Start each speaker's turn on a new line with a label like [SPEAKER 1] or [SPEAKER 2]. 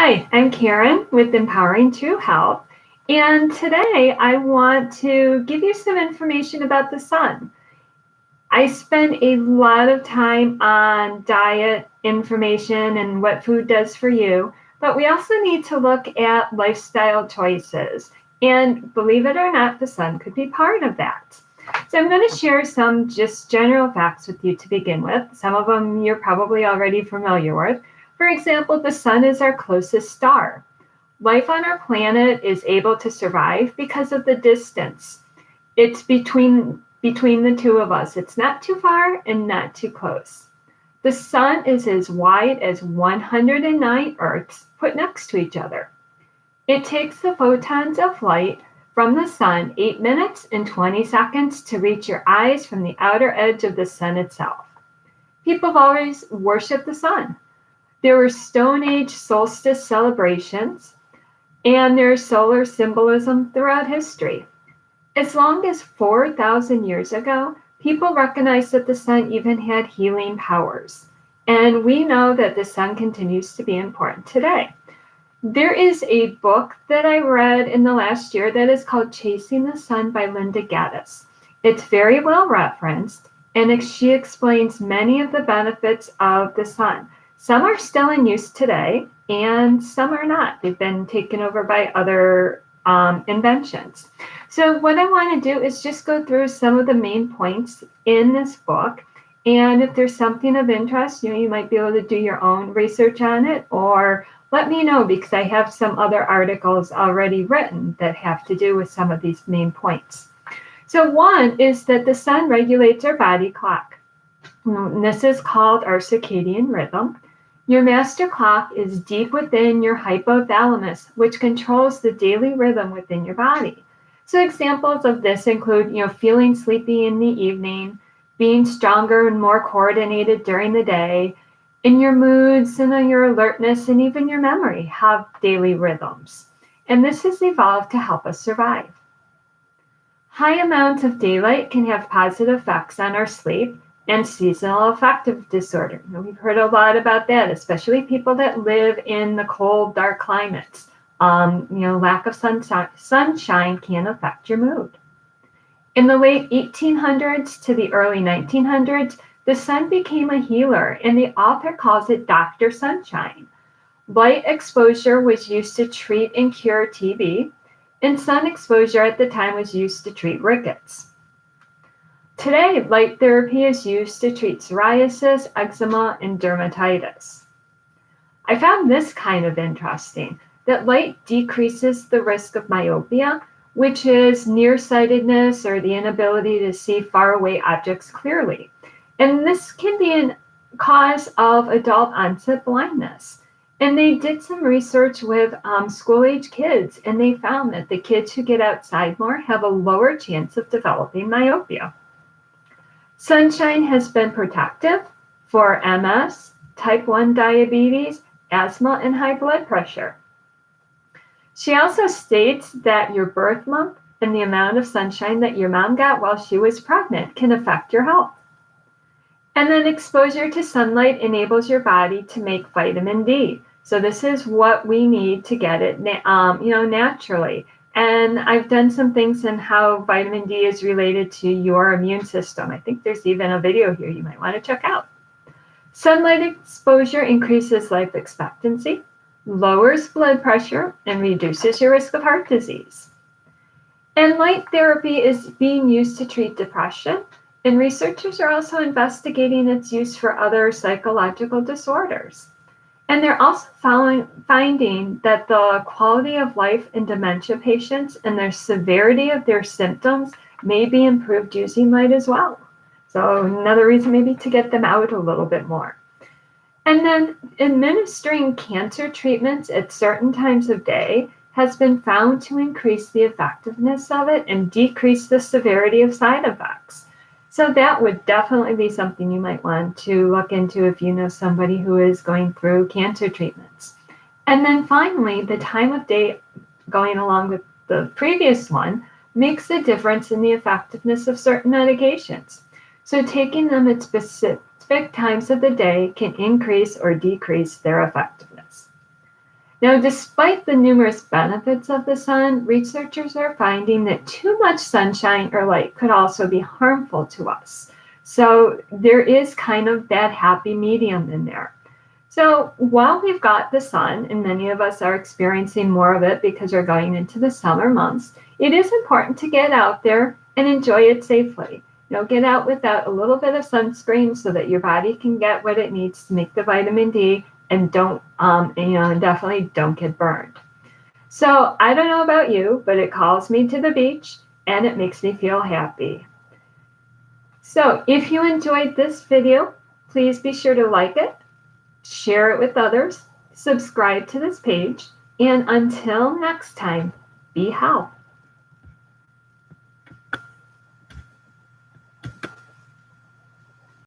[SPEAKER 1] Hi, I'm Karen with Empowering True Health, and today I want to give you some information about the sun. I spend a lot of time on diet information and what food does for you, but we also need to look at lifestyle choices. And believe it or not, the sun could be part of that. So I'm going to share some just general facts with you to begin with. Some of them you're probably already familiar with. For example, the sun is our closest star. Life on our planet is able to survive because of the distance. It's between the two of us. It's not too far and not too close. The sun is as wide as 109 Earths put next to each other. It takes the photons of light from the sun 8 minutes and 20 seconds to reach your eyes from the outer edge of the sun itself. People have always worshipped the sun. There were Stone Age solstice celebrations, and there's solar symbolism throughout history. As long as 4,000 years ago, people recognized that the sun even had healing powers. And we know that the sun continues to be important today. There is a book that I read in the last year that is called Chasing the Sun by Linda Gaddis. It's very well referenced, and she explains many of the benefits of the sun. Some are still in use today, and some are not. They've been taken over by other inventions. So what I want to do is just go through some of the main points in this book. And if there's something of interest, you might be able to do your own research on it, or let me know, because I have some other articles already written that have to do with some of these main points. So one is that the sun regulates our body clock. This is called our circadian rhythm. Your master clock is deep within your hypothalamus, which controls the daily rhythm within your body. So examples of this include, feeling sleepy in the evening, being stronger and more coordinated during the day, and your moods and your alertness and even your memory have daily rhythms. And this has evolved to help us survive. High amounts of daylight can have positive effects on our sleep and seasonal affective disorder. We've heard a lot about that, especially people that live in the cold, dark climates. Lack of sunshine can affect your mood. In the late 1800s to the early 1900s, the sun became a healer, and the author calls it Dr. Sunshine. Light exposure was used to treat and cure TB, and sun exposure at the time was used to treat rickets. Today, light therapy is used to treat psoriasis, eczema, and dermatitis. I found this kind of interesting, that light decreases the risk of myopia, which is nearsightedness or the inability to see faraway objects clearly. And this can be a cause of adult onset blindness. And they did some research with school-age kids, and they found that the kids who get outside more have a lower chance of developing myopia. Sunshine has been protective for MS, type 1 diabetes, asthma, and high blood pressure. She also states that your birth month and the amount of sunshine that your mom got while she was pregnant can affect your health. And then exposure to sunlight enables your body to make vitamin D. So this is what we need to get it, naturally. And I've done some things in how vitamin D is related to your immune system. I think there's even a video here you might want to check out. Sunlight exposure increases life expectancy, lowers blood pressure, and reduces your risk of heart disease. And light therapy is being used to treat depression, and researchers are also investigating its use for other psychological disorders. And they're also finding that the quality of life in dementia patients and their severity of their symptoms may be improved using light as well. So another reason maybe to get them out a little bit more. And then administering cancer treatments at certain times of day has been found to increase the effectiveness of it and decrease the severity of side effects. So that would definitely be something you might want to look into if you know somebody who is going through cancer treatments. And then finally, the time of day going along with the previous one makes a difference in the effectiveness of certain medications. So taking them at specific times of the day can increase or decrease their effectiveness. Now, despite the numerous benefits of the sun, researchers are finding that too much sunshine or light could also be harmful to us. So there is kind of that happy medium in there. So while we've got the sun, and many of us are experiencing more of it because we're going into the summer months, it is important to get out there and enjoy it safely. Get out without a little bit of sunscreen so that your body can get what it needs to make the vitamin D, and definitely don't get burned. So I don't know about you, but it calls me to the beach and it makes me feel happy. So if you enjoyed this video, please be sure to like it, share it with others, subscribe to this page, and until next time, be healthy.